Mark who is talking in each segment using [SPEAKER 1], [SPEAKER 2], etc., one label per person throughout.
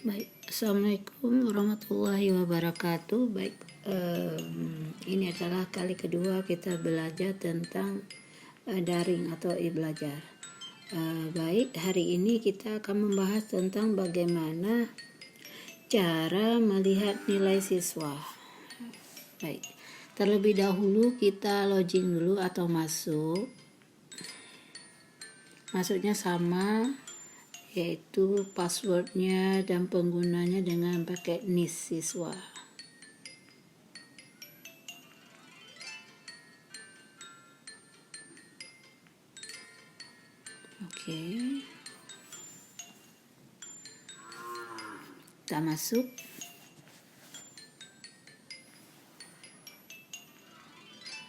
[SPEAKER 1] Baik, Assalamualaikum warahmatullahi wabarakatuh. Baik, ini adalah kali kedua kita belajar tentang daring atau e-belajar. Baik, hari ini kita akan membahas tentang bagaimana cara melihat nilai siswa. Baik, terlebih dahulu kita login dulu atau masuk. Masuknya sama, yaitu passwordnya dan penggunanya dengan pakai NIS siswa. Oke, kita masuk.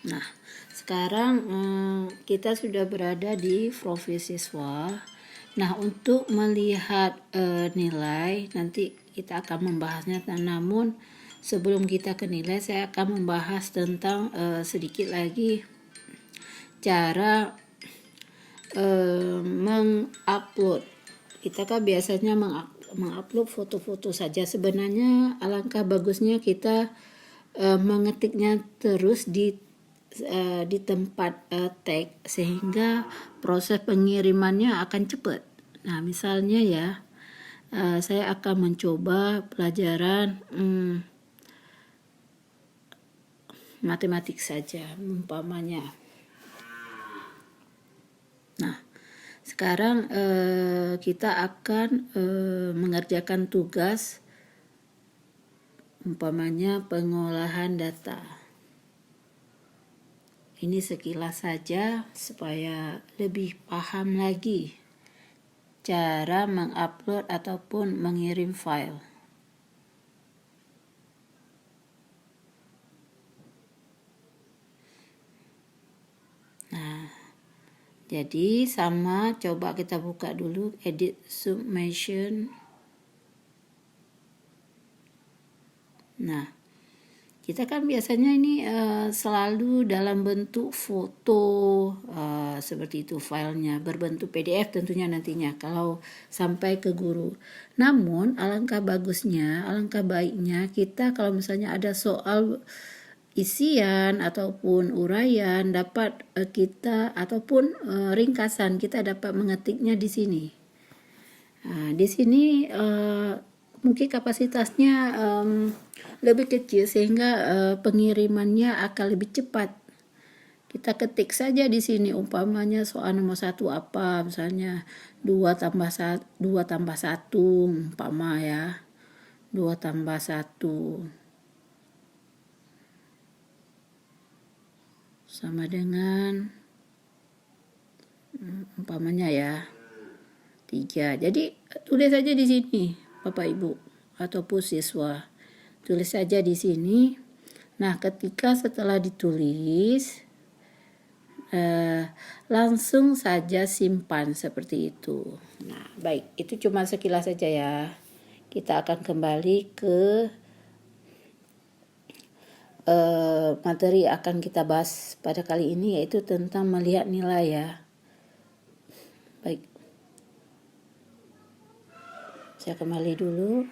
[SPEAKER 1] Nah, sekarang kita sudah berada di profil siswa. Nah, untuk melihat nilai, nanti kita akan membahasnya. Namun, sebelum kita ke nilai, saya akan membahas tentang sedikit lagi cara mengupload. Kita kan biasanya mengupload foto-foto saja. Sebenarnya alangkah bagusnya kita mengetiknya terus di tempat tag, sehingga proses pengirimannya akan cepat. Nah, misalnya ya, saya akan mencoba pelajaran matematik saja umpamanya. Nah, sekarang kita akan mengerjakan tugas umpamanya pengolahan data. Ini sekilas saja supaya lebih paham lagi cara mengupload ataupun mengirim file. Nah, jadi sama, coba kita buka dulu edit summation. Nah, kita kan biasanya ini selalu dalam bentuk foto, seperti itu filenya, berbentuk PDF tentunya nantinya kalau sampai ke guru. Namun alangkah baiknya kita kalau misalnya ada soal isian ataupun uraian dapat kita ataupun ringkasan kita dapat mengetiknya di sini. Nah, di sini mungkin kapasitasnya lebih kecil sehingga pengirimannya akan lebih cepat. Kita ketik saja di sini umpamanya soal nomor 1 apa, misalnya 2 tambah 1 umpama ya. 2 tambah 1 sama dengan umpamanya ya 3. Jadi tulis saja di sini Bapak Ibu ataupun siswa. Tulis saja di sini. Nah, ketika setelah ditulis langsung saja simpan seperti itu. Nah, baik, itu cuma sekilas saja ya. Kita akan kembali ke materi akan kita bahas pada kali ini, yaitu tentang melihat nilai ya. Baik, saya kembali dulu.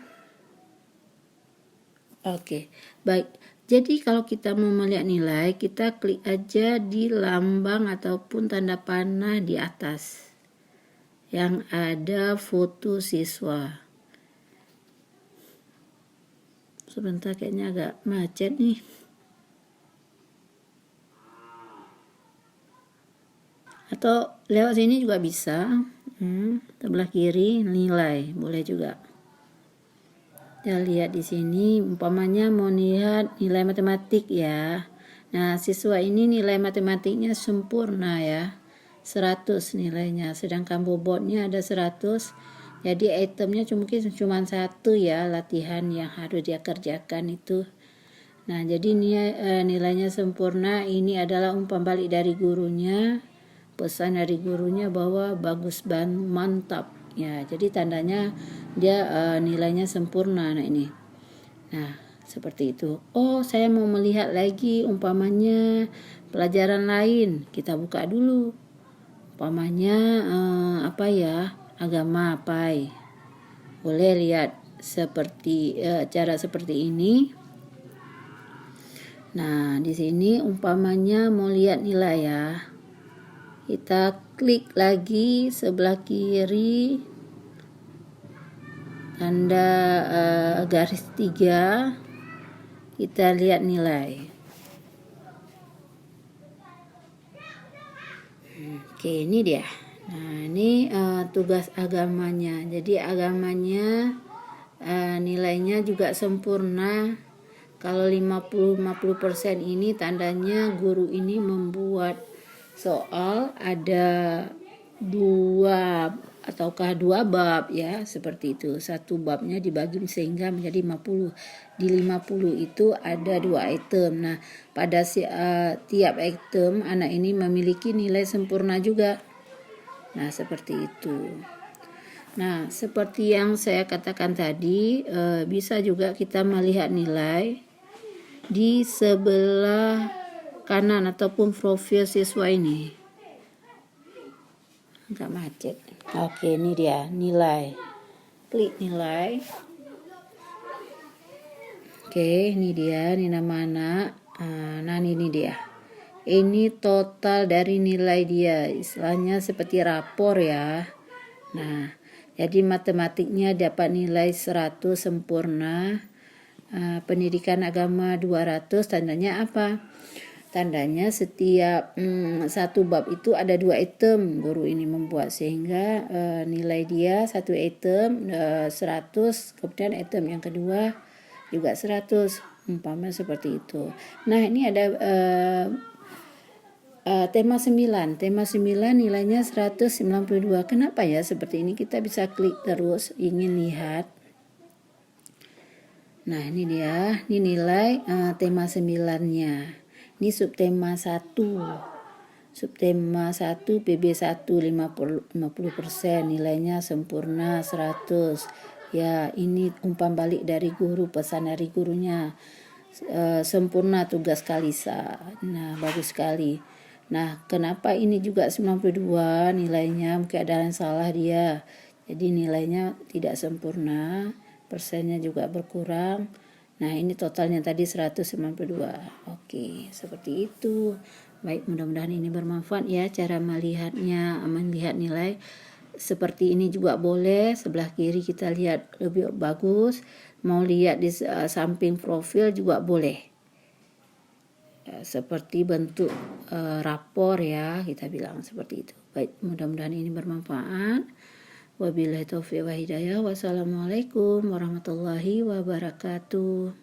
[SPEAKER 1] Oke, baik. Jadi kalau kita mau melihat nilai, kita klik aja di lambang ataupun tanda panah di atas yang ada foto siswa. Sebentar, kayaknya agak macet nih. Atau lewat sini juga bisa. Sebelah kiri nilai, boleh juga. Kita lihat di sini, umpamanya mau lihat nilai matematik ya. Nah, siswa ini nilai matematiknya sempurna ya, 100 nilainya. Sedangkan bobotnya ada 100. Jadi itemnya mungkin cuma 1 ya, latihan yang harus dia kerjakan itu. Nah, jadi nilainya sempurna. Ini adalah umpan balik dari gurunya, pesan dari gurunya bahwa bagus banget, mantap. Ya, jadi tandanya dia nilainya sempurna. Nah, ini. Nah, seperti itu. Oh, saya mau melihat lagi umpamanya pelajaran lain. Kita buka dulu. Umpamanya apa ya? Agama apa? Boleh lihat cara seperti ini. Nah, di sini umpamanya mau lihat nilai ya. Kita klik lagi sebelah kiri tanda garis 3, kita lihat nilai. Oke, ini dia. Nah, ini tugas agamanya. Jadi agamanya nilainya juga sempurna. Kalau 50% ini tandanya guru ini membuat soal ada 2 ataukah 2 bab ya, seperti itu. Satu babnya dibagi sehingga menjadi 50. Di 50 itu ada 2 item. Nah, pada tiap item anak ini memiliki nilai sempurna juga. Nah, seperti itu. Nah, seperti yang saya katakan tadi, bisa juga kita melihat nilai di sebelah kanan ataupun profil siswa ini. Agak macet. Oke, ini dia nilai. Klik nilai. Oke, ini dia, ini nama anak. Nah, ini dia. Ini total dari nilai dia. Istilahnya seperti rapor ya. Nah, jadi matematiknya dapat nilai 100 sempurna. Pendidikan agama 200, tandanya apa? Tandanya setiap satu bab itu ada 2 item guru ini membuat, sehingga nilai dia satu item 100, kemudian item yang kedua juga 100, umpamanya seperti itu. Nah, ini ada tema 9 nilainya 192. Kenapa ya seperti ini? Kita bisa klik terus ingin lihat. Nah, ini dia, ini nilai tema 9-nya. Ini subtema 1. Subtema 1 PB1 50%, nilainya sempurna 100. Ya, ini umpan balik dari guru, pesan dari gurunya. Sempurna tugas Kalisa. Nah, bagus sekali. Nah, kenapa ini juga 92 nilainya? Mungkin ada yang salah dia. Jadi nilainya tidak sempurna, persennya juga berkurang. Nah, ini totalnya tadi 192. Oke, seperti itu. Baik, mudah-mudahan ini bermanfaat ya cara melihat nilai. Seperti ini juga boleh. Sebelah kiri kita lihat lebih bagus. Mau lihat di samping profil juga boleh. Seperti bentuk rapor ya, kita bilang seperti itu. Baik, mudah-mudahan ini bermanfaat. Wabillahi taufiq wa hidayah. Wassalamualaikum warahmatullahi wabarakatuh.